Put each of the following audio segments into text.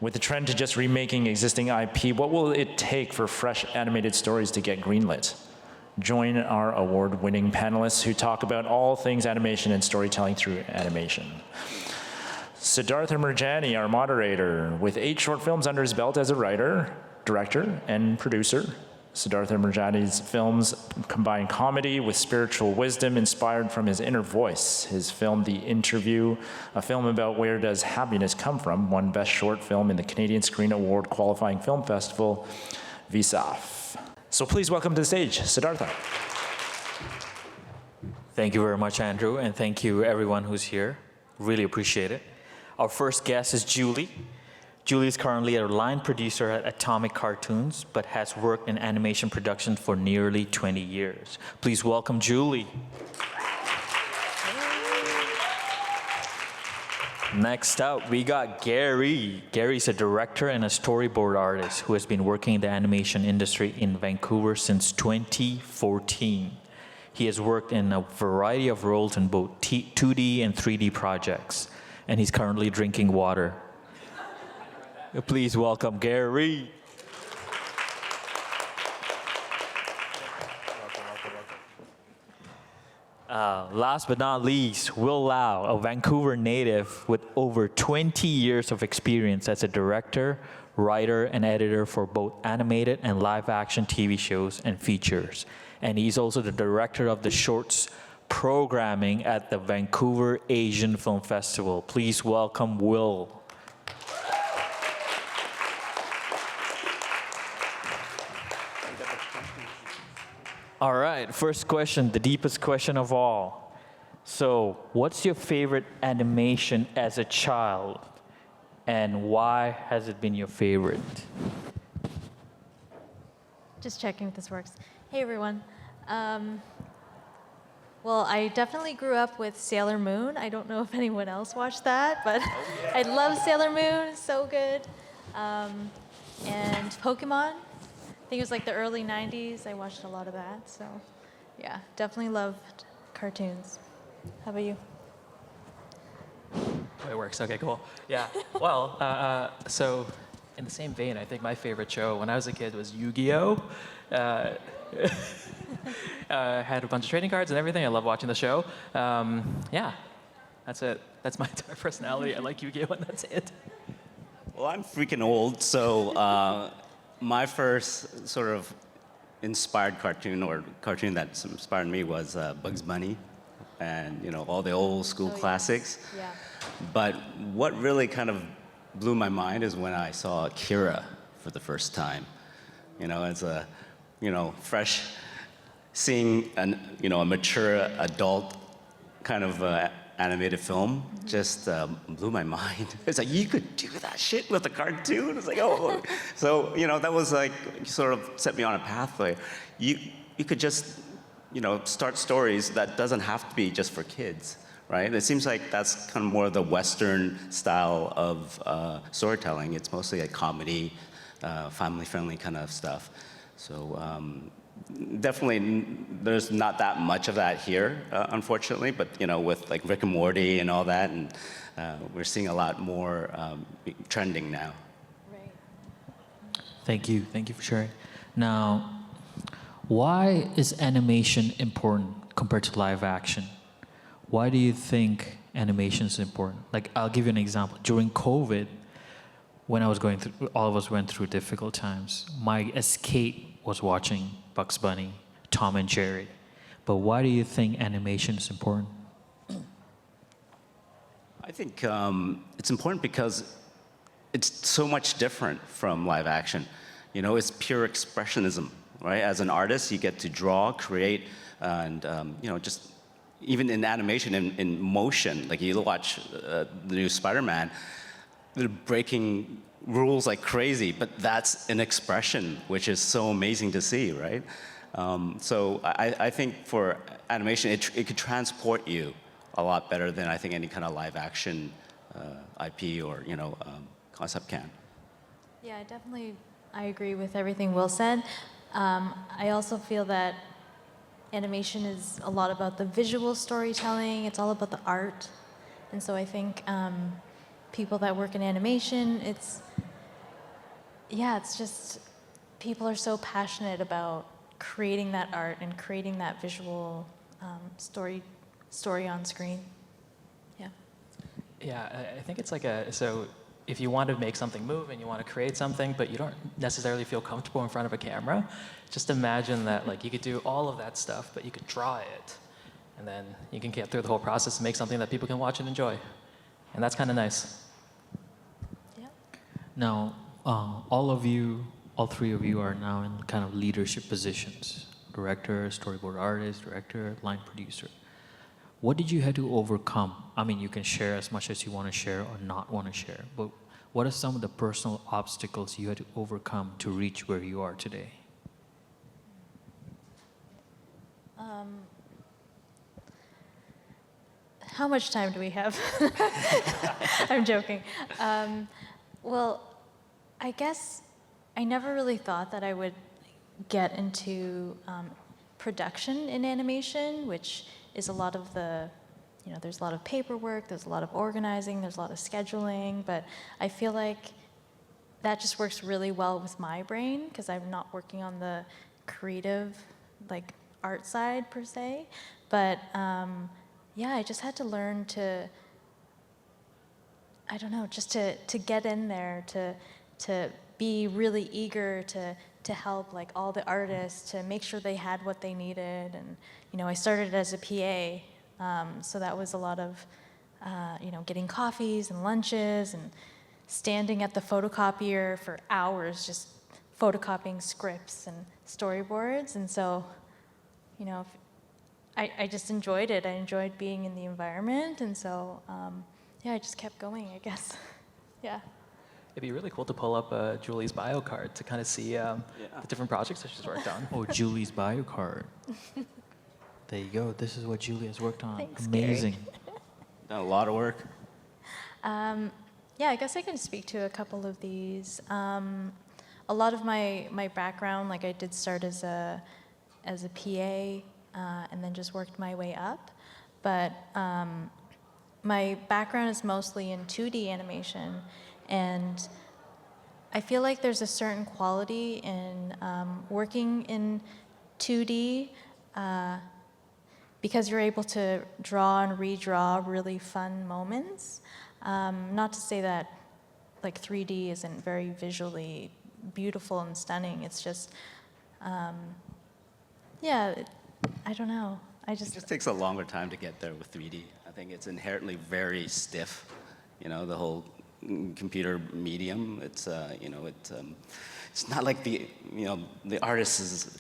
With the trend to just remaking existing IP, what will it take for fresh animated stories to get greenlit? Join our award-winning panelists who talk about all things animation and storytelling through animation. Siddhartha Mirjani, our moderator, with 8 short films under his belt as a writer, director, and producer. Siddhartha Mirjani's films combine comedy with spiritual wisdom inspired from his inner voice. His film, The Interview, a film about where does happiness come from, won Best Short Film in the Canadian Screen Award qualifying film festival, VSAF. So please welcome to the stage, Siddhartha. Thank you very much, Andrew, and thank you everyone who's here. Really appreciate it. Our first guest is Julie. Julie is currently a line producer at Atomic Cartoons, but has worked in animation production for nearly 20 years. Please welcome Julie. Next up, we got Gary. Gary's a director and a storyboard artist who has been working in the animation industry in Vancouver since 2014. He has worked in a variety of roles in both 2D and 3D projects, and he's currently drinking water. Please welcome Gary. Last but not least, Will Lau, a Vancouver native with over 20 years of experience as a director, writer, and editor for both animated and live-action TV shows and features. And he's also the director of the shorts programming at the Vancouver Asian Film Festival. Please welcome Will. All right, first question, the deepest question of all. So, what's your favorite animation as a child, and why has it been your favorite? Just checking if this works. Hey, everyone. Well, I definitely grew up with Sailor Moon. I don't know if anyone else watched that, but I love Sailor Moon, so good. And Pokemon. I think it was like the early 90s. I watched a lot of that, so yeah, definitely loved cartoons. How about you? Oh, it works. Okay, cool. Yeah. Well, so in the same vein, I think my favorite show when I was a kid was Yu-Gi-Oh. Had a bunch of trading cards and everything. I love watching the show. Yeah, that's it. That's my entire personality. I like Yu-Gi-Oh, and that's it. Well, I'm freaking old, so my first sort of inspired cartoon, or cartoon that inspired me, was Bugs Bunny, and all the old school classics. Yeah. But what really kind of blew my mind is when I saw Akira for the first time. As a fresh, seeing a mature adult kind of animated film just blew my mind. It's like, you could do that shit with a cartoon? It's like, oh. So, that was like, sort of set me on a pathway. You could just, start stories that doesn't have to be just for kids, right? It seems like that's kind of more the Western style of storytelling. It's mostly like comedy, family-friendly kind of stuff. So, definitely, there's not that much of that here, unfortunately. But with like Rick and Morty and all that, and we're seeing a lot more trending now. Right. Thank you for sharing. Now, why is animation important compared to live action? Why do you think animation is important? Like, I'll give you an example. During COVID, when I was going through, all of us went through difficult times. My escape was watching Bugs Bunny, Tom and Jerry. But why do you think animation is important? I think it's important because it's so much different from live action. It's pure expressionism, right? As an artist, you get to draw, create, and just even in animation, in motion, like you watch the new Spider-Man, they're breaking rules like crazy, but that's an expression, which is so amazing to see, right? So I think for animation, it could transport you a lot better than I think any kind of live action IP or concept can. Yeah, I agree with everything Will said. I also feel that animation is a lot about the visual storytelling. It's all about the art. And so I think people that work in animation, yeah, it's just people are so passionate about creating that art and creating that visual story on screen. Yeah. Yeah, I think it's like so if you want to make something move and you want to create something, but you don't necessarily feel comfortable in front of a camera, just imagine that like you could do all of that stuff, but you could draw it. And then you can get through the whole process and make something that people can watch and enjoy. And that's kind of nice. Yeah. Now, all three of you are now in kind of leadership positions: director, storyboard artist, director, line producer. What did you have to overcome? I mean, you can share as much as you want to share or not want to share, but what are some of the personal obstacles you had to overcome to reach where you are today? How much time do we have? I'm joking. Well, I guess I never really thought that I would get into production in animation, which is a lot of there's a lot of paperwork, there's a lot of organizing, there's a lot of scheduling, but I feel like that just works really well with my brain because I'm not working on the creative, like art side per se, but yeah, I just had to learn to, I don't know, just to get in there, to be really eager to help like all the artists, to make sure they had what they needed. And, I started as a PA, so that was a lot of, getting coffees and lunches and standing at the photocopier for hours just photocopying scripts and storyboards. And so, I just enjoyed it. I enjoyed being in the environment, and so yeah, I just kept going, I guess. Yeah. It'd be really cool to pull up Julie's bio card to kind of see the different projects that she's worked on. Oh, Julie's bio card. There you go. This is what Julie has worked on. Thanks, Amazing. Done a lot of work. Yeah, I guess I can speak to a couple of these. A lot of my background, like I did start as a PA, and then just worked my way up. But my background is mostly in 2D animation, and I feel like there's a certain quality in working in 2D because you're able to draw and redraw really fun moments. Not to say that like 3D isn't very visually beautiful and stunning. It's just, yeah, I don't know. It just takes a longer time to get there with 3D. I think it's inherently very stiff. The whole computer medium. It's it's not like the artist's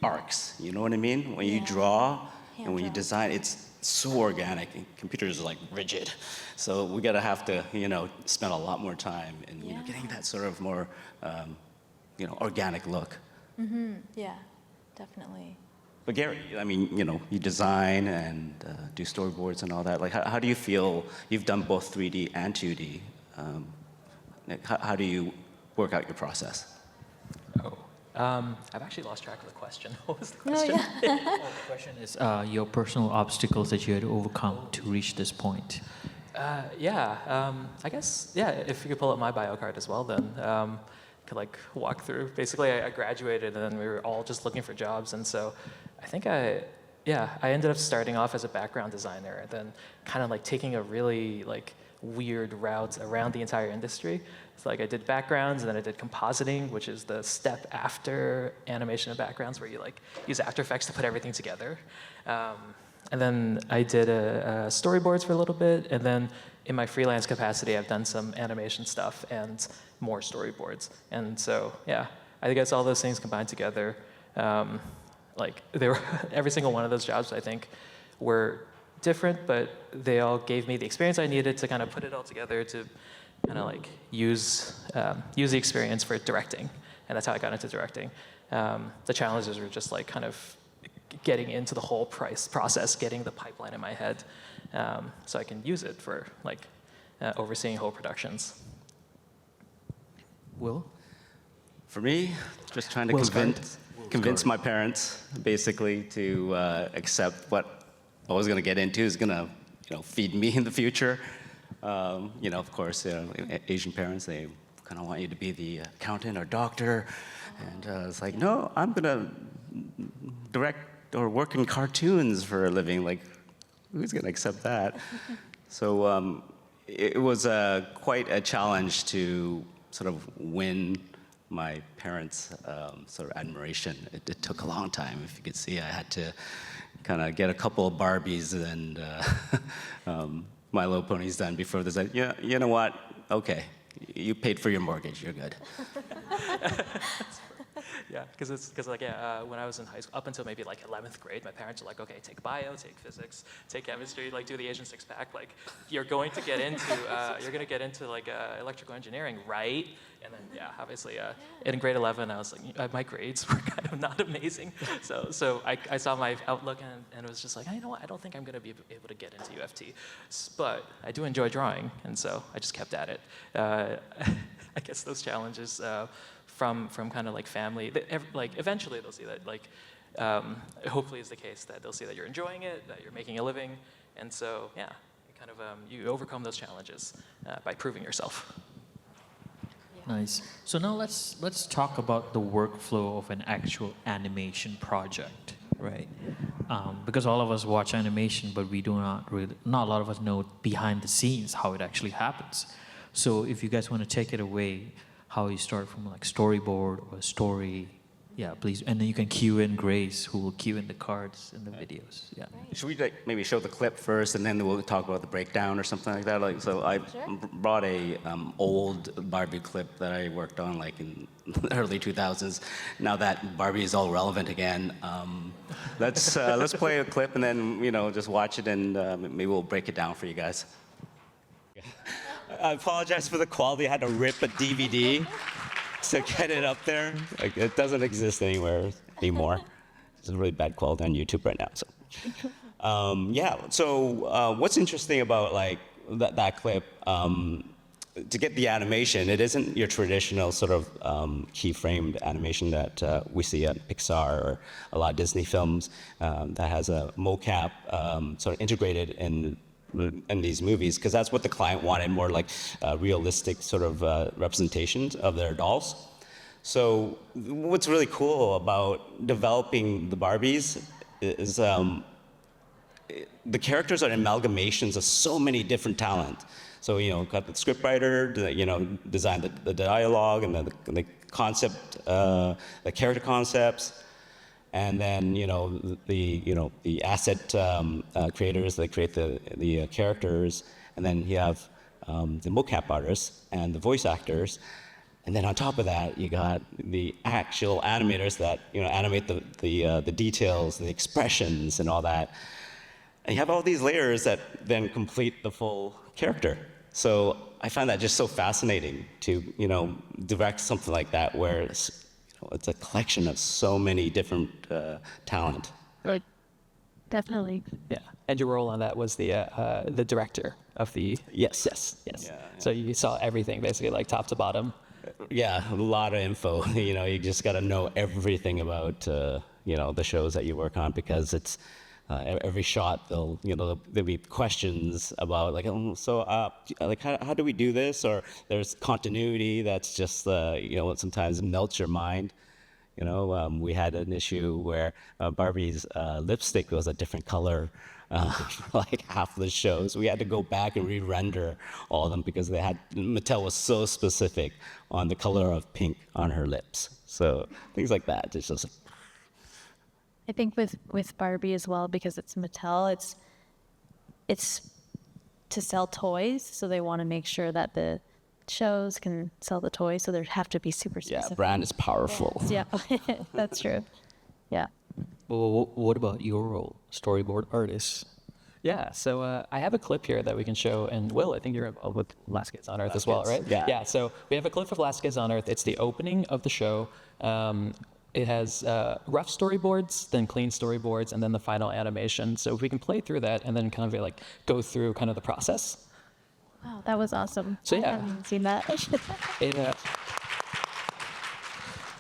arcs. You know what I mean? When you draw and when you design, it's so organic. And computers are like rigid, so we have to spend a lot more time in getting that sort of more organic look. Mm-hmm. Yeah, definitely. But Gary, I mean, you design and do storyboards and all that. Like, how do you feel? You've done both 3D and 2D. How do you work out your process? Oh, I've actually lost track of the question. What was the question? Oh, yeah. The question is your personal obstacles that you had to overcome to reach this point. I guess, if you could pull up my bio card as well, then could like walk through. Basically, I graduated and then we were all just looking for jobs. And so I think I ended up starting off as a background designer and then kind of like taking a really like weird route around the entire industry. So like I did backgrounds and then I did compositing, which is the step after animation and backgrounds where you like use After Effects to put everything together. And then I did storyboards for a little bit, and then in my freelance capacity, I've done some animation stuff and more storyboards. And so, I guess all those things combined together, every single one of those jobs, I think, were different, but they all gave me the experience I needed to kind of put it all together to kind of like use the experience for directing. And that's how I got into directing. The challenges were just like kind of getting into the whole process, getting the pipeline in my head, so I can use it for like overseeing whole productions. Will? For me, just trying to convince my parents basically to accept what I was going to get into is going to feed me in the future. Of course, Asian parents, they kind of want you to be the accountant or doctor. And it's like, no, I'm going to direct or work in cartoons for a living. Like, who's going to accept that? So it was quite a challenge to sort of win my parents' sort of admiration. It took a long time. If you could see, I had to kind of get a couple of Barbies and My Little Ponies done before they said, yeah, you know what? Okay, you paid for your mortgage. You're good. Yeah, because when I was in high school, up until maybe like 11th grade, my parents were like, okay, take bio, take physics, take chemistry, like do the Asian six-pack. Like, you're going to get into like electrical engineering, right? And then yeah, obviously in grade 11, I was like, my grades were kind of not amazing. So I saw my outlook and it was just like, you know what? I don't think I'm going to be able to get into UFT, but I do enjoy drawing, and so I just kept at it. I guess those challenges. From kind of like family, like eventually they'll see that, like hopefully is the case, that they'll see that you're enjoying it, that you're making a living, and so yeah, you kind of you overcome those challenges by proving yourself. Nice. So now let's talk about the workflow of an actual animation project, right? Because all of us watch animation, but we do not a lot of us know behind the scenes how it actually happens. So if you guys want to take it away, how you start from like storyboard or story, yeah, please. And then you can cue in Grace, who will cue in the cards in the videos. Yeah. Should we like maybe show the clip first, and then we'll talk about the breakdown or something like that? Like, so I brought a old Barbie clip that I worked on like in the early 2000s. Now that Barbie is all relevant again, let's play a clip and then just watch it, and maybe we'll break it down for you guys. I apologize for the quality. I had to rip a DVD to get it up there. Like, it doesn't exist anywhere anymore. It's a really bad quality on YouTube right now. So, So what's interesting about like that clip? To get the animation, it isn't your traditional sort of keyframed animation that we see at Pixar or a lot of Disney films that has a mocap sort of integrated in these movies, because that's what the client wanted, more like realistic sort of representations of their dolls. So what's really cool about developing the Barbies is the characters are amalgamations of so many different talent. So, got the scriptwriter, designed the dialogue and the concept, the character concepts. And then the asset creators, they create the characters, and then you have the mocap artists and the voice actors, and then on top of that you got the actual animators that animate the details, the expressions, and all that. And you have all these layers that then complete the full character. So I find that just so fascinating to direct something like that, where it's a collection of so many different talent. Right. Definitely. Yeah, and your role on that was the director of the. Yes. Yeah. So you saw everything basically, like top to bottom. Yeah, a lot of info. You just got to know everything about the shows that you work on, because it's every shot there'll be questions about like, like how do we do this, or there's continuity that's just sometimes melts your mind. We had an issue where Barbie's lipstick was a different color for like half of the shows. We had to go back and re-render all of them because Mattel was so specific on the color of pink on her lips. So things like that. It's just. I think with Barbie as well, because it's Mattel, it's to sell toys, so they want to make sure that the shows can sell the toys, so they have to be super specific. Yeah, brand is powerful. Yeah, that's true. Yeah. Well, what about your role, storyboard artist? Yeah, so I have a clip here that we can show, and Will, I think you're involved with Last Kids on Earth as well, right? Yeah. Yeah, so we have a clip of Last Kids on Earth. It's the opening of the show. It has rough storyboards, then clean storyboards, and then the final animation. So if we can play through that and then kind of like go through kind of the process. Wow, that was awesome. So, yeah. I haven't seen that.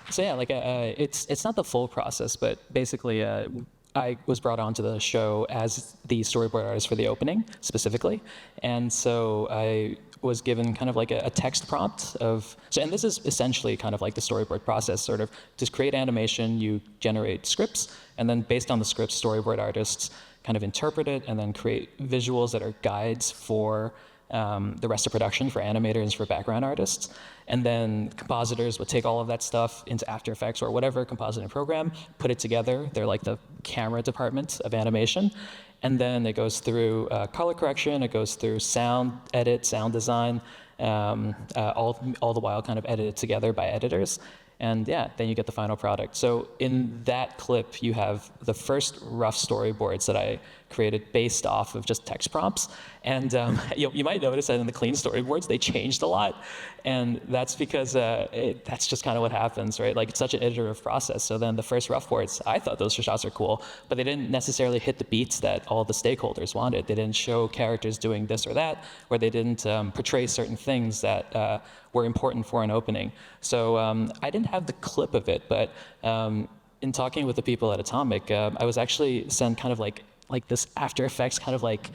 It's not the full process, but basically I was brought onto the show as the storyboard artist for the opening specifically, and so I was given kind of like a text prompt of, so, and this is essentially kind of like the storyboard process, sort of just create animation, you generate scripts, and then based on the scripts, storyboard artists kind of interpret it and then create visuals that are guides for the rest of production, for animators, for background artists. And then compositors would take all of that stuff into After Effects or whatever compositing program, put it together. They're like the camera department of animation. And then it goes through color correction, it goes through sound edit, sound design, all the while kind of edited together by editors. And yeah, then you get the final product. So in that clip, you have the first rough storyboards that I created based off of just text prompts. And you might notice that in the clean storyboards, they changed a lot. And that's because that's just kind of what happens, right? Like, it's such an iterative process. So then the first rough boards, I thought those shots are cool, but they didn't necessarily hit the beats that all the stakeholders wanted. They didn't show characters doing this or that, or they didn't portray certain things that were important for an opening. So I didn't have the clip of it, but in talking with the people at Atomic, I was actually sent kind of like this After Effects kind of like,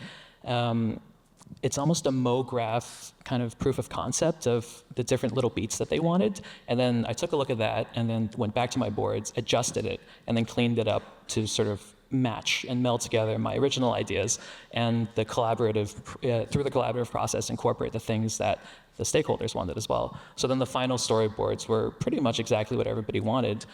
it's almost a MoGraph kind of proof of concept of the different little beats that they wanted. And then I took a look at that and then went back to my boards, adjusted it, and then cleaned it up to sort of match and meld together my original ideas and the collaborative, through the collaborative process, incorporate the things that the stakeholders wanted as well. So then the final storyboards were pretty much exactly what everybody wanted.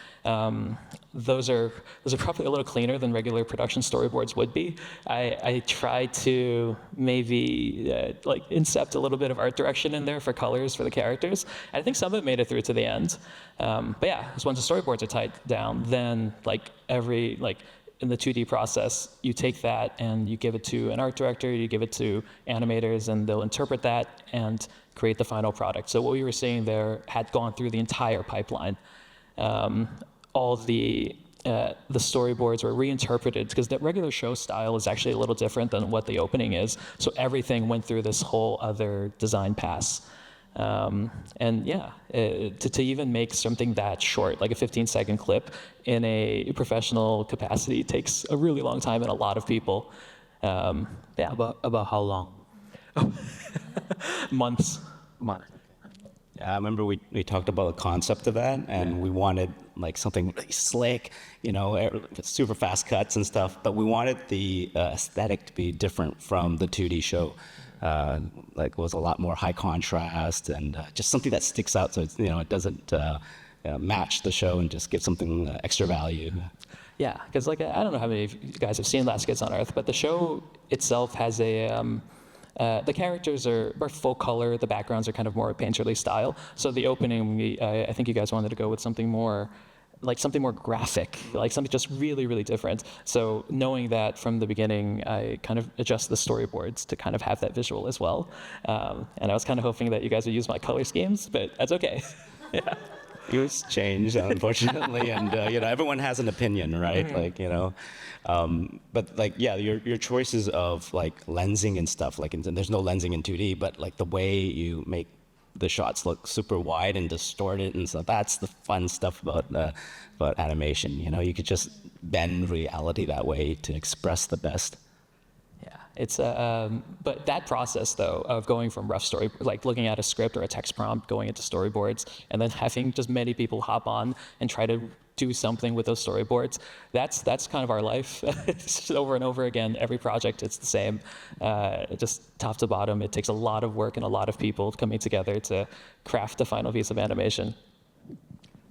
Those are probably a little cleaner than regular production storyboards would be. I tried to maybe like incept a little bit of art direction in there for colors for the characters. I think some of it made it through to the end. But yeah, once the storyboards are tied down, then like in the 2D process, you take that and you give it to an art director, you give it to animators, and they'll interpret that and create the final product. So what we were seeing there had gone through the entire pipeline. All the storyboards were reinterpreted because the regular show style is actually a little different than what the opening is. So everything went through this whole other design pass. And yeah, to even make something that short, like a 15-second clip in a professional capacity takes a really long time and a lot of people. Yeah. About how long? Months. Yeah, I remember we talked about the concept of that, and we wanted like something really slick, super fast cuts and stuff, but we wanted the aesthetic to be different from the 2D show. Like, was a lot more high contrast and just something that sticks out, so it doesn't match the show and just give something extra value. Yeah, because like I don't know how many of you guys have seen Last Kids on Earth, but the show itself has the characters are full color, the backgrounds are kind of more painterly style. So the opening, I think you guys wanted to go with something more graphic, like something just really, really different. So knowing that from the beginning, I kind of adjust the storyboards to kind of have that visual as well. And I was kind of hoping that you guys would use my color schemes, but that's okay. Yeah. It was changed, unfortunately, and everyone has an opinion, right? Mm-hmm. But like, yeah, your choices of like lensing and stuff, like, and there's no lensing in 2D, but like the way you make the shots look super wide and distorted, and so that's the fun stuff about animation. You could just bend reality that way to express the best. Yeah, it's but that process though of going from rough story, like looking at a script or a text prompt, going into storyboards, and then having just many people hop on and try to do something with those storyboards, that's kind of our life. It's just over and over again. Every project, it's the same. Just top to bottom, it takes a lot of work and a lot of people coming together to craft the final piece of animation.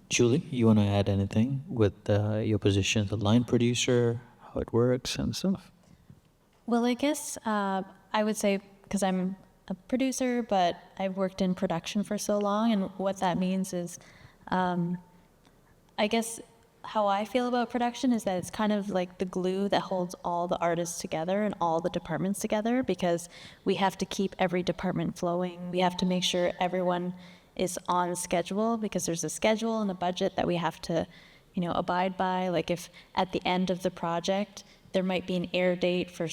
Julie, you want to add anything with your position as a line producer, how it works and stuff? Well, I guess I would say, because I'm a producer, but I've worked in production for so long, and what that means is, I guess how I feel about production is that it's kind of like the glue that holds all the artists together and all the departments together, because we have to keep every department flowing. We have to make sure everyone is on schedule, because there's a schedule and a budget that we have to, abide by. Like, if at the end of the project, there might be an air date for,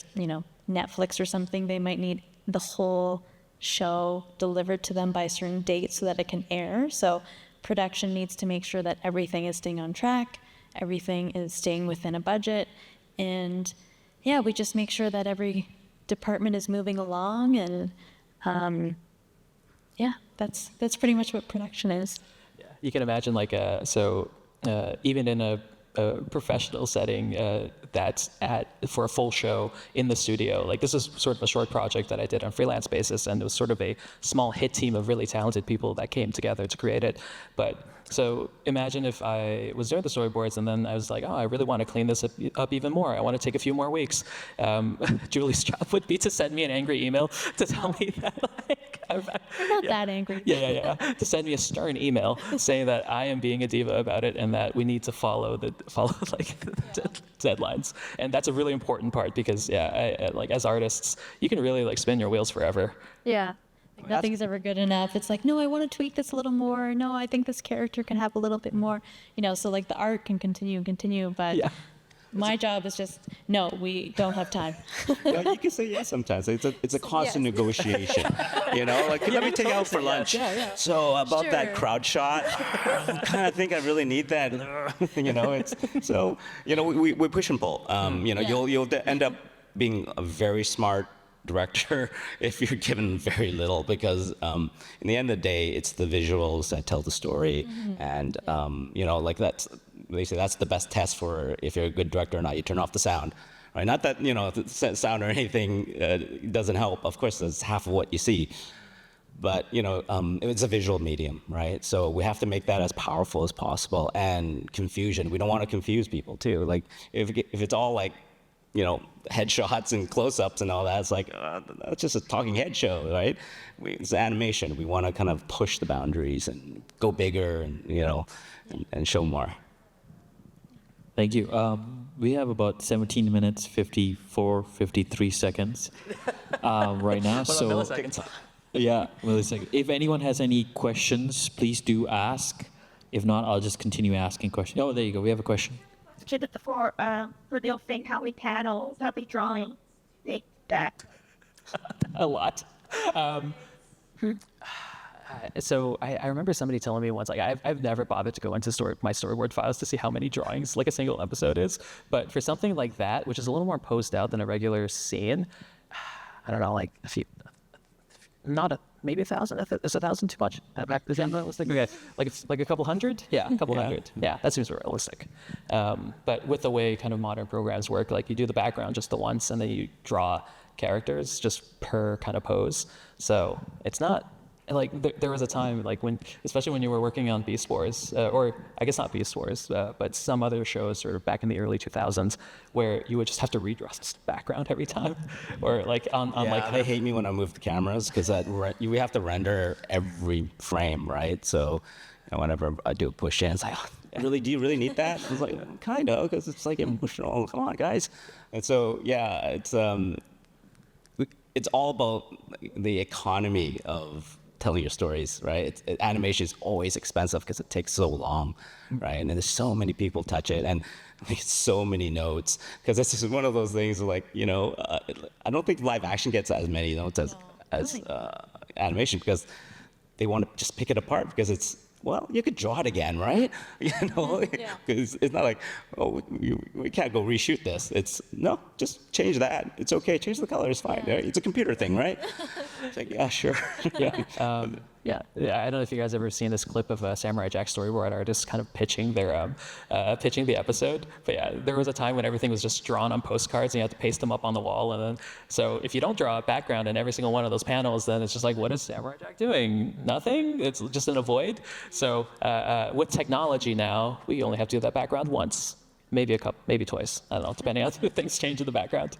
Netflix or something, they might need the whole show delivered to them by a certain date so that it can air. So production needs to make sure that everything is staying on track, everything is staying within a budget, and yeah, we just make sure that every department is moving along, and yeah, that's pretty much what production is. You can imagine like even in a professional setting that's for a full show in the studio. Like this is sort of a short project that I did on freelance basis, and it was sort of a small hit team of really talented people that came together to create it. But so imagine if I was doing the storyboards and then I was like, oh, I really want to clean this up even more. I want to take a few more weeks. Julie's job would be to send me an angry email to tell me that like I'm not that angry. yeah. To send me a stern email saying that I am being a diva about it and that we need to follow like the deadlines. And that's a really important part because like as artists, you can really like spin your wheels forever. Yeah. Like, nothing's ever good enough. It's like, no, I want to tweak this a little more. No, I think this character can have a little bit more. So like the art can continue and continue, but my job is just, no, we don't have time. Well, you can say yes sometimes. It's a constant negotiation. Like let me take you out for lunch. So about that crowd shot, I kind of think I really need that. We push and pull. You'll end up being a very smart director if you're given very little, because in the end of the day, it's the visuals that tell the story, and like they say that's the best test for if you're a good director or not. You turn off the sound, right? Not that the sound or anything doesn't help. Of course, that's half of what you see, but it's a visual medium, right? So we have to make that as powerful as possible. And confusion, we don't want to confuse people too. Like if it's all like headshots and close-ups and all that, it's like that's just a talking head show, right? It's animation. We want to kind of push the boundaries and go bigger, and and show more. Thank you. We have about 17 minutes, 53 seconds right now. So milliseconds. Yeah, millisecond. If anyone has any questions, please do ask. If not, I'll just continue asking questions. Oh, there you go. We have a question. For the thing, how many panels, how many drawings, like that? A lot. So I remember somebody telling me once, like I've never bothered to go into my storyboard files to see how many drawings like a single episode is, but for something like that, which is a little more posed out than a regular scene, I don't know, like a few, maybe 1,000. Is 1,000 too much? Back to the was thinking, okay, like a couple hundred? Yeah, a couple hundred. Yeah, that seems realistic. But with the way kind of modern programs work, like you do the background just the once, and then you draw characters just per kind of pose. So it's not like there was a time like especially when you were working on Beast Wars, or I guess not Beast Wars, but some other shows sort of back in the early 2000s, where you would just have to redraw the background every time, or like on like they hate me when I move the cameras because we have to render every frame, right? So whenever I do a push in, it's like, do you really need that? I was like, kind of, because it's like emotional. Come on, guys. And so it's all about the economy of telling your stories, right? Animation is always expensive because it takes so long, right? And there's so many people touch it, and so many notes, because this is one of those things like, I don't think live action gets as many notes as animation, because they want to just pick it apart, because it's, well, you could draw it again, right? Because it's not like, oh, we can't go reshoot this. It's, no, just change that. It's okay. Change the color. It's fine. It's a computer thing, right? It's like, yeah, sure. Yeah, I don't know if you guys ever seen this clip of a Samurai Jack storyboard artist kind of pitching their pitching the episode. But yeah, there was a time when everything was just drawn on postcards and you had to paste them up on the wall. And then, so if you don't draw a background in every single one of those panels, then it's just like, what is Samurai Jack doing? Nothing. It's just in a void. So with technology now, we only have to do that background once, maybe twice. I don't know, depending on how things change in the background.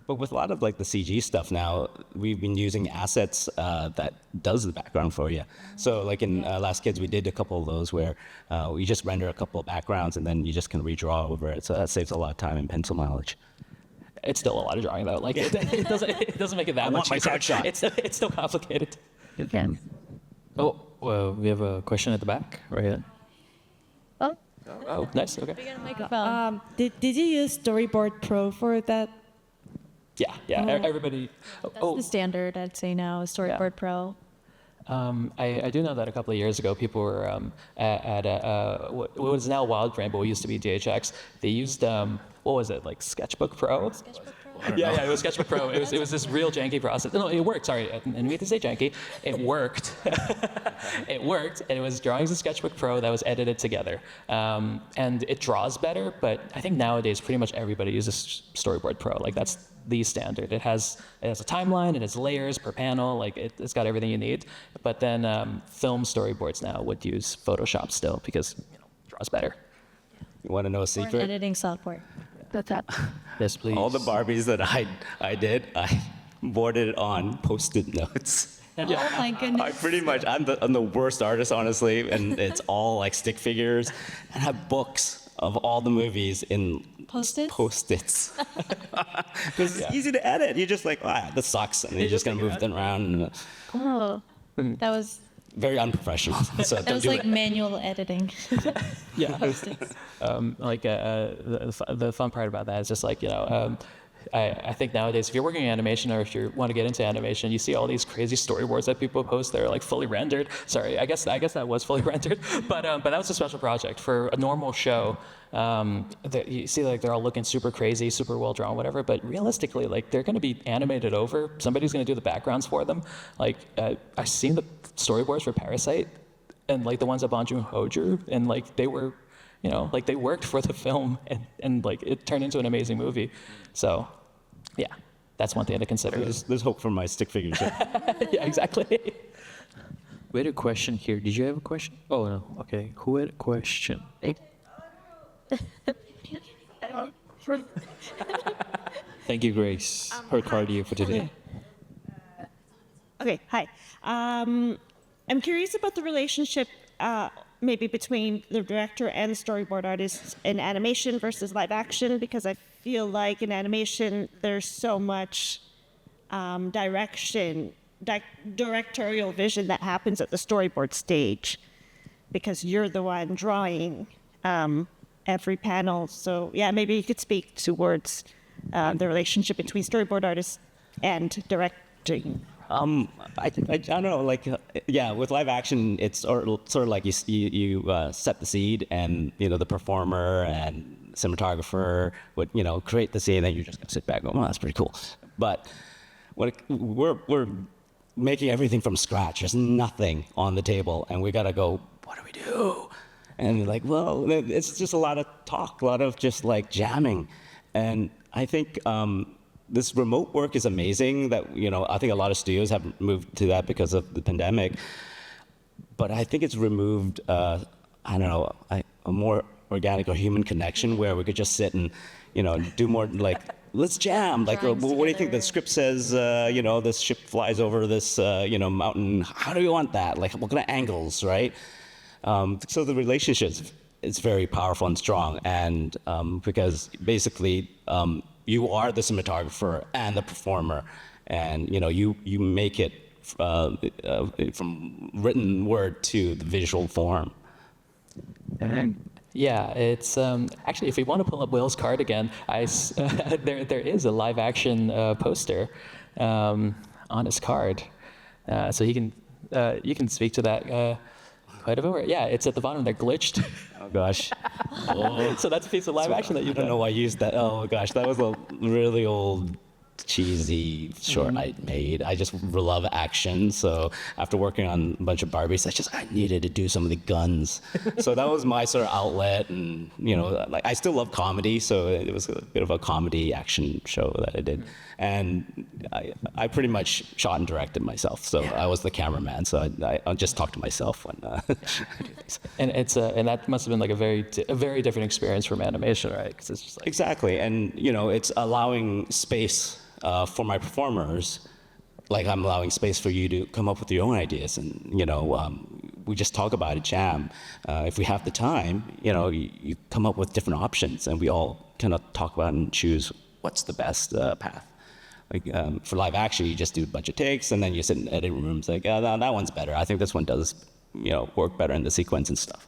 But with a lot of like the CG stuff now, we've been using assets that does the background for you. So like in Last Kids, we did a couple of those where we just render a couple of backgrounds and then you just can redraw over it. So that saves a lot of time and pencil mileage. It's still a lot of drawing though. Like it doesn't make it that much easier. It's still complicated. Okay. Oh, well, we have a question at the back, right here. Oh, nice. Okay. We got a microphone. Did you use Storyboard Pro for that? Yeah. Everybody. That's the standard, I'd say now, is Storyboard Pro. I do know that a couple of years ago, people were at what was now Wildframe, but what used to be DHX. They used what was it, like Sketchbook Pro? Yeah, it was Sketchbook Pro. It was this real janky process. No, it worked. Sorry, I didn't mean to say janky. It worked. It worked, and it was drawings in Sketchbook Pro that was edited together. And it draws better, but I think nowadays pretty much everybody uses Storyboard Pro. Like that's the standard. It has a timeline, it has layers per panel. Like it's got everything you need. But then film storyboards now would use Photoshop still because it draws better. You want to know a Or secret? editing software. That's that. Yes, please. All the Barbies that I did, I boarded on Post-it notes. Oh my goodness. I pretty much, I'm the worst artist, honestly, and it's all like stick figures, and I have books of all the movies in Post-its? Post-its. Because it's easy to edit. You're just like, this sucks, and you're just gonna move them around. And, Oh, that was very unprofessional. So that don't was do like that. manual editing. Yeah. Post-its. The fun part about that is just like, I think nowadays, if you're working in animation or if you want to get into animation, you see all these crazy storyboards that people post that are like fully rendered. Sorry, I guess that was fully rendered, but that was a special project for a normal show. You see, like they're all looking super crazy, super well drawn, whatever. But realistically, like they're going to be animated over. Somebody's going to do the backgrounds for them. Like I've seen the storyboards for Parasite, and like the ones of Bong Joon-ho drew, and like they were. Like they worked for the film and like it turned into an amazing movie. So, yeah, that's one thing to consider. There's hope for my stick figures. Yeah, exactly. We had a question here. Did you have a question? Oh, no. Okay. Who had a question? Thank you, Grace. Her cardio for today. Okay, hi. I'm curious about the relationship maybe between the director and the storyboard artist in animation versus live action, because I feel like in animation there's so much directorial vision that happens at the storyboard stage because you're the one drawing every panel. So yeah, maybe you could speak towards the relationship between storyboard artists and directing. I don't know, like, yeah, with live action, it's sort of like you set the seed, and the performer and cinematographer would create the scene, and then you just sit back and go, oh, that's pretty cool. But we're making everything from scratch. There's nothing on the table, and we gotta go, what do we do? And like, well, it's just a lot of talk, a lot of just like jamming, and I think. This remote work is amazing that, I think a lot of studios have moved to that because of the pandemic. But I think it's removed, a more organic or human connection where we could just sit and, do more like, let's jam. Like, what do you think the script says, this ship flies over this, mountain. How do you want that? Like, what kind of angles, right? So the relationships, it's very powerful and strong. And because basically, you are the cinematographer and the performer, and you make it from written word to the visual form. Yeah, it's actually, if we want to pull up Will's card again, there is a live action poster on his card, so you can speak to that quite a bit. Yeah, it's at the bottom. They're glitched. Oh gosh. So that's a piece of live action that you've I don't done. know why I used that. Oh gosh, that was a really old, cheesy short I made. I just love action, so after working on a bunch of Barbies, I needed to do some of the guns. So that was my sort of outlet, and like I still love comedy, so it was a bit of a comedy action show that I did, and I pretty much shot and directed myself. So I was the cameraman, so I just talk to myself when I do things. And and that must have been like a very different experience from animation, right? Because it's just like Exactly, and it's allowing space for my performers. Like I'm allowing space for you to come up with your own ideas, and we just talk about it, jam. If we have the time, you come up with different options, and we all kind of talk about and choose what's the best path. Like for live action, you just do a bunch of takes, and then you sit in editing rooms like, oh, that one's better. I think this one does, work better in the sequence and stuff.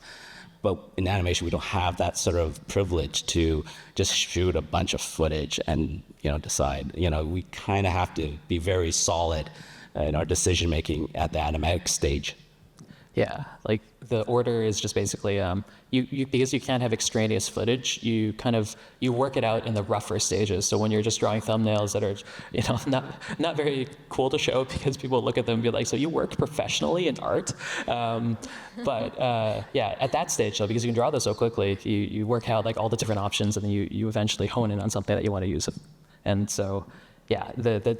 But in animation, we don't have that sort of privilege to just shoot a bunch of footage and decide. We kind of have to be very solid in our decision making at the animatic stage. Yeah, like the order is just basically you because you can't have extraneous footage. You work it out in the rougher stages. So when you're just drawing thumbnails that are not very cool to show because people look at them and be like, so you worked professionally in art, but yeah, at that stage though, because you can draw this so quickly, you work out like all the different options and then you eventually hone in on something that you want to use. And so yeah,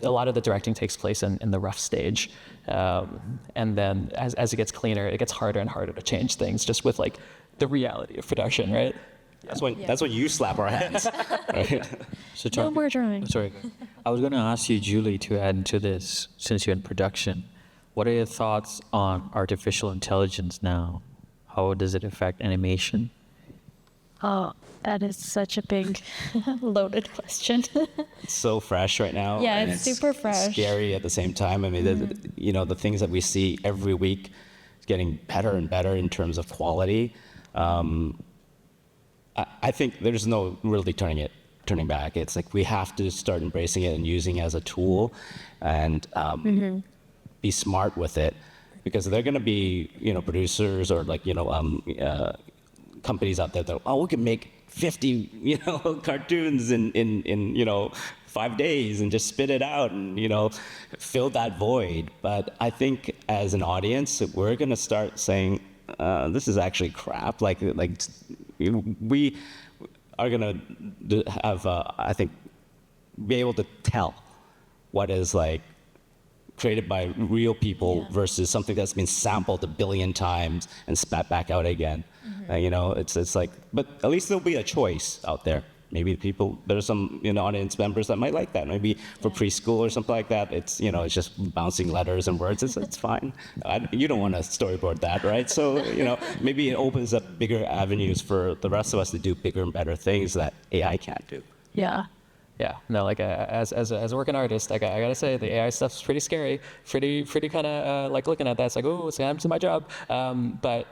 a lot of the directing takes place in the rough stage. And then as it gets cleaner, it gets harder and harder to change things just with like the reality of production, right? That's when you slap our hands. Right? So No more drawing. Sorry. I was going to ask you, Julie, to add into this, since you're in production. What are your thoughts on artificial intelligence now? How does it affect animation? Oh, that is such a big, loaded question. It's so fresh right now. Yeah, and it's super fresh. Scary at the same time. I mean, the things that we see every week is getting better and better in terms of quality. I think there's no really turning back. It's like we have to start embracing it and using it as a tool, and be smart with it, because they're going to be producers or like companies out there that we can make 50 cartoons in 5 days and just spit it out and fill that void. But I think as an audience, we're going to start saying this is actually crap. Like we are going to have I think be able to tell what is like created by real people versus something that's been sampled 1 billion times and spat back out again. It's like, but at least there'll be a choice out there. Maybe there's some audience members that might like that. Maybe for preschool or something like that, it's it's just bouncing letters and words. It's fine. You don't want to storyboard that, right? So maybe it opens up bigger avenues for the rest of us to do bigger and better things that AI can't do. Yeah. Yeah, no, like as a working artist, I gotta say the AI stuff's pretty scary, pretty kind of like looking at that, it's like, oh, it's happened to my job. But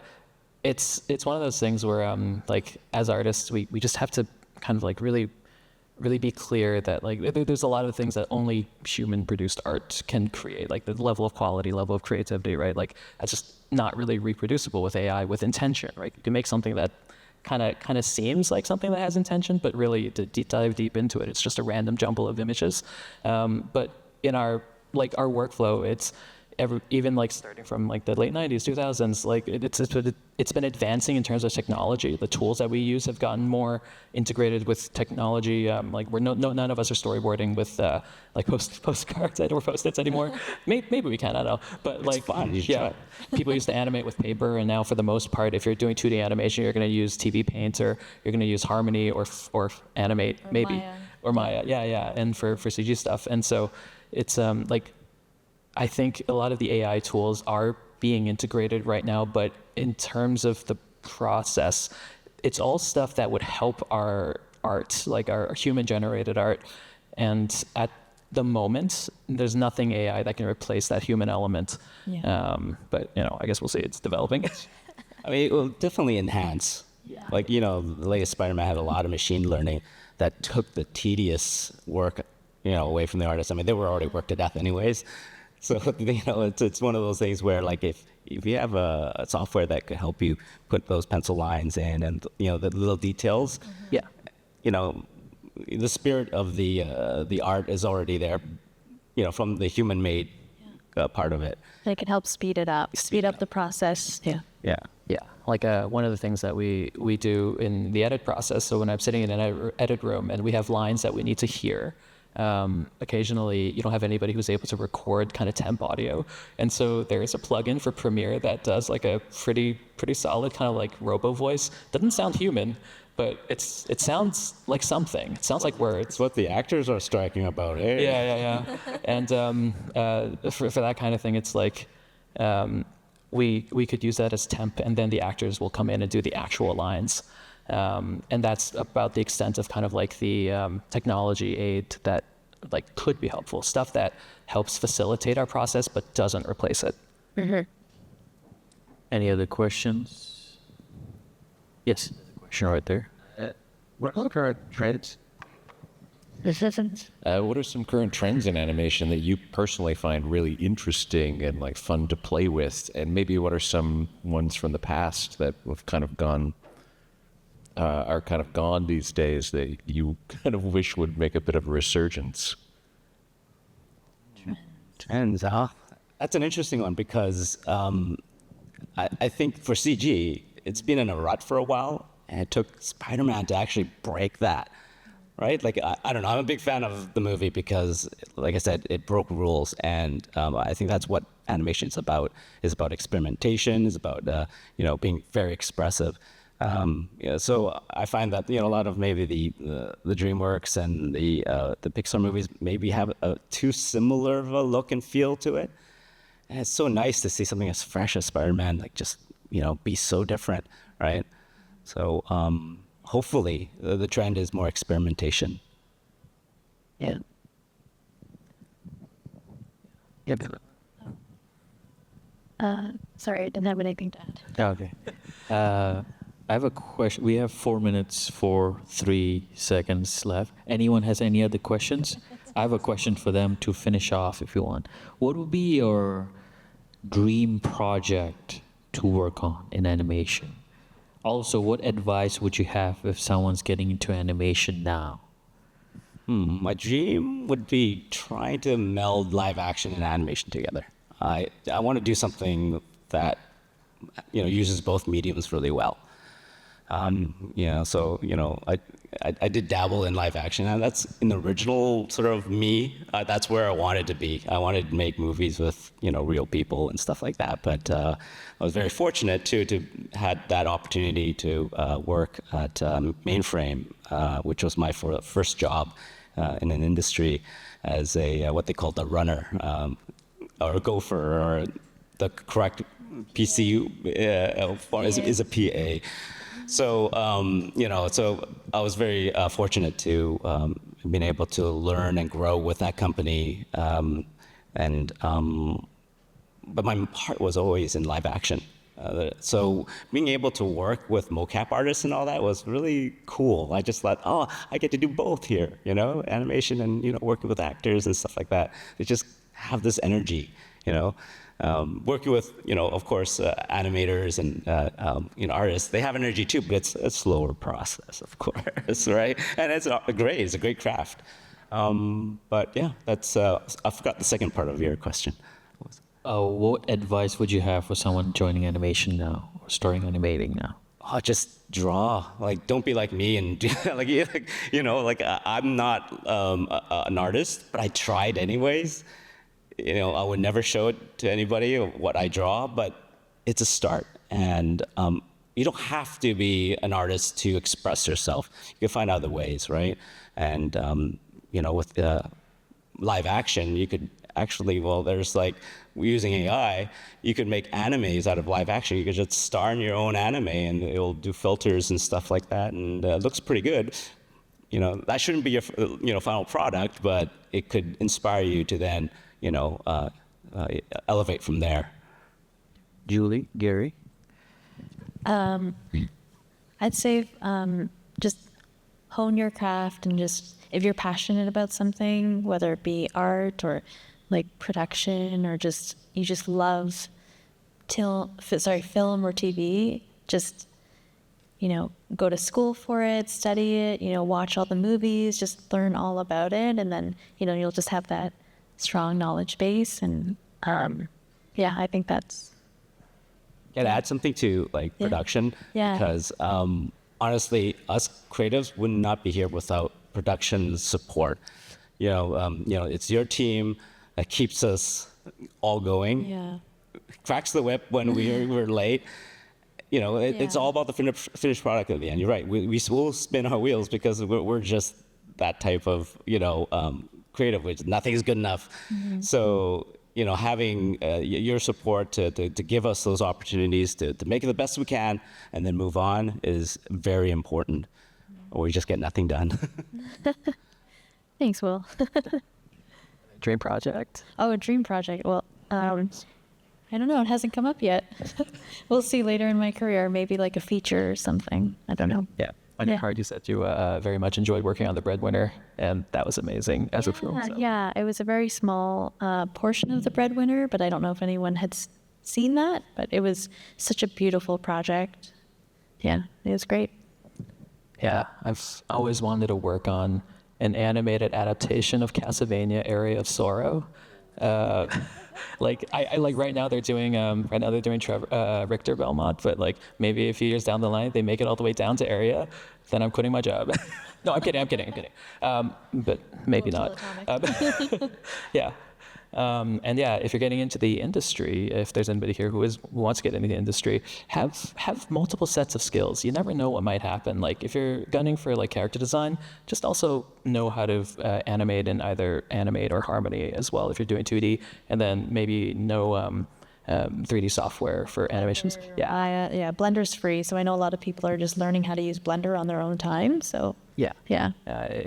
it's one of those things where like as artists, we just have to kind of like really be clear that like there's a lot of things that only human produced art can create, like the level of quality, level of creativity, right? Like that's just not really reproducible with AI with intention, right? You can make something that kind of seems like something that has intention, but really to dive deep into it, it's just a random jumble of images. But in our workflow, it's even like starting from like the late 90s, 2000s, like it's been advancing in terms of technology. The tools that we use have gotten more integrated with technology. Like none of us are storyboarding with like postcards or Post-its anymore. Maybe we can, I don't know. But like, it's fun. You should try. People used to animate with paper, and now for the most part, if you're doing 2D animation, you're going to use TV Paint, or you're going to use Harmony or Animate, Or maybe, Maya. or Maya. Yeah. And for CG stuff, and so it's like, I think a lot of the AI tools are being integrated right now, but in terms of the process, it's all stuff that would help our art, like our human-generated art. And at the moment, there's nothing AI that can replace that human element. Yeah. But I guess we'll see. It's developing. I mean, it will definitely enhance. Yeah. Like the latest Spider-Man had a lot of machine learning that took the tedious work away from the artist. I mean, they were already worked to death anyways. So it's one of those things where like if you have a software that could help you put those pencil lines in and the little details, Yeah. the spirit of the art is already there, from the human-made part of it. They can help speed it up, speed up the process. Yeah. Yeah. Yeah, like one of the things that we do in the edit process, so when I'm sitting in an edit room and we have lines that we need to hear, occasionally you don't have anybody who's able to record kind of temp audio. And so there's a plugin for Premiere that does like a pretty solid kind of like robo voice. Doesn't sound human, but it sounds like something. It sounds like words. It's what the actors are striking about, eh? Yeah. And for that kind of thing, it's like we could use that as temp, and then the actors will come in and do the actual lines. And that's about the extent of kind of like the technology aid that like could be helpful. Stuff that helps facilitate our process but doesn't replace it. Mm-hmm. Any other questions? Yes, there's a question right there. What are current trends What are some current trends in animation that you personally find really interesting and like fun to play with? And maybe what are some ones from the past that have kind of gone, are kind of gone these days that you kind of wish would make a bit of a resurgence? Trends, huh? That's an interesting one because I think for CG, it's been in a rut for a while, and it took Spider-Man to actually break that, right? Like, I don't know, I'm a big fan of the movie because, like I said, it broke rules, and I think that's what animation is about experimentation, is about, being very expressive. So I find that, a lot of maybe the DreamWorks and the Pixar movies maybe have a too similar of a look and feel to it. And it's so nice to see something as fresh as Spider-Man, like just, be so different, right? So hopefully the trend is more experimentation. Yeah. Yep. Sorry, I didn't have anything to add. Okay. I have a question. We have 4 minutes for 3 seconds left. Anyone has any other questions? I have a question for them to finish off if you want. What would be your dream project to work on in animation? Also, what advice would you have if someone's getting into animation now? My dream would be trying to meld live action and animation together. I want to do something that uses both mediums really well. I did dabble in live action, and that's an original sort of me. That's where I wanted to be. I wanted to make movies with real people and stuff like that. But I was very fortunate to had that opportunity to work at Mainframe, which was my first job in an industry as a what they called a runner or a gopher, or the correct PC is a PA. So, so I was very fortunate to being able to learn and grow with that company. But my heart was always in live action. So being able to work with mocap artists and all that was really cool. I just thought, I get to do both here, animation and, working with actors and stuff like that. They just have this energy, working with, of course, animators and, artists, they have energy too, but it's a slower process, of course, right? And it's great. It's a great craft. But yeah, that's, I forgot the second part of your question. What advice would you have for someone joining animation now or starting animating now? Just draw. Like, don't be like me and I'm not an artist, but I tried anyways. I would never show it to anybody what I draw, but it's a start. And you don't have to be an artist to express yourself. You can find other ways, right? And, with live action, you could actually, there's using AI, you could make animes out of live action. You could just star in your own anime and it'll do filters and stuff like that. And it looks pretty good. That shouldn't be your, final product, but it could inspire you to then, elevate from there. Julie, Gary? I'd say just hone your craft and just, if you're passionate about something, whether it be art or production or you just love film or TV, just, go to school for it, study it, watch all the movies, just learn all about it. And then, you'll just have that strong knowledge base. And I think that's... Yeah, to add something to production, because honestly, us creatives would not be here without production support. It's your team that keeps us all going. Yeah. Cracks the whip when we're late. It's all about the finished product at the end. You're right. We will spin our wheels because we're just that type of creative, which nothing is good enough. Mm-hmm. So having your support to give us those opportunities to make it the best we can and then move on is very important, or we just get nothing done. Thanks, Will. Dream project? Oh, a dream project. Well, I don't know. It hasn't come up yet. We'll see later in my career. Maybe a feature or something. I don't know. Yeah. on your Yeah. card you said you very much enjoyed working on The Breadwinner, and that was amazing as a film. So. Yeah, it was a very small portion of The Breadwinner, but I don't know if anyone had seen that, but it was such a beautiful project. Yeah, it was great. Yeah, I've always wanted to work on an animated adaptation of Castlevania Area of Sorrow. Like I like right now they're doing Richter Belmont, but like maybe a few years down the line they make it all the way down to Area, then I'm quitting my job. No, I'm kidding. But maybe not. Yeah. And yeah, if you're getting into the industry, if there's anybody here who wants to get into the industry, have multiple sets of skills. You never know what might happen. Like if you're gunning for like character design, just also know how to animate in either Animate or Harmony as well if you're doing 2D, and then maybe know 3D software for animations. Yeah. Yeah, Blender's free, so I know a lot of people are just learning how to use Blender on their own time. So Yeah. yeah,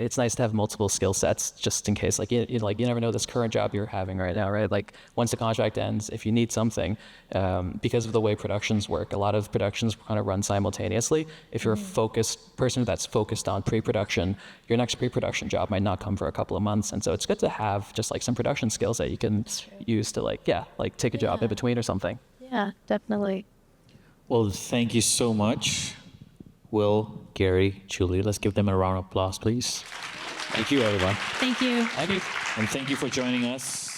It's nice to have multiple skill sets just in case, like you never know this current job you're having right now, right? Like once the contract ends, if you need something, because of the way productions work, a lot of productions kind of run simultaneously. If you're a focused person that's focused on pre-production, your next pre-production job might not come for a couple of months. And so it's good to have just like some production skills that you can use to like take a job in between or something. yeah, definitely. Well, thank you so much, Will, Gary, Julie. Let's give them a round of applause, please. Thank you, everyone. Thank you. And thank you for joining us.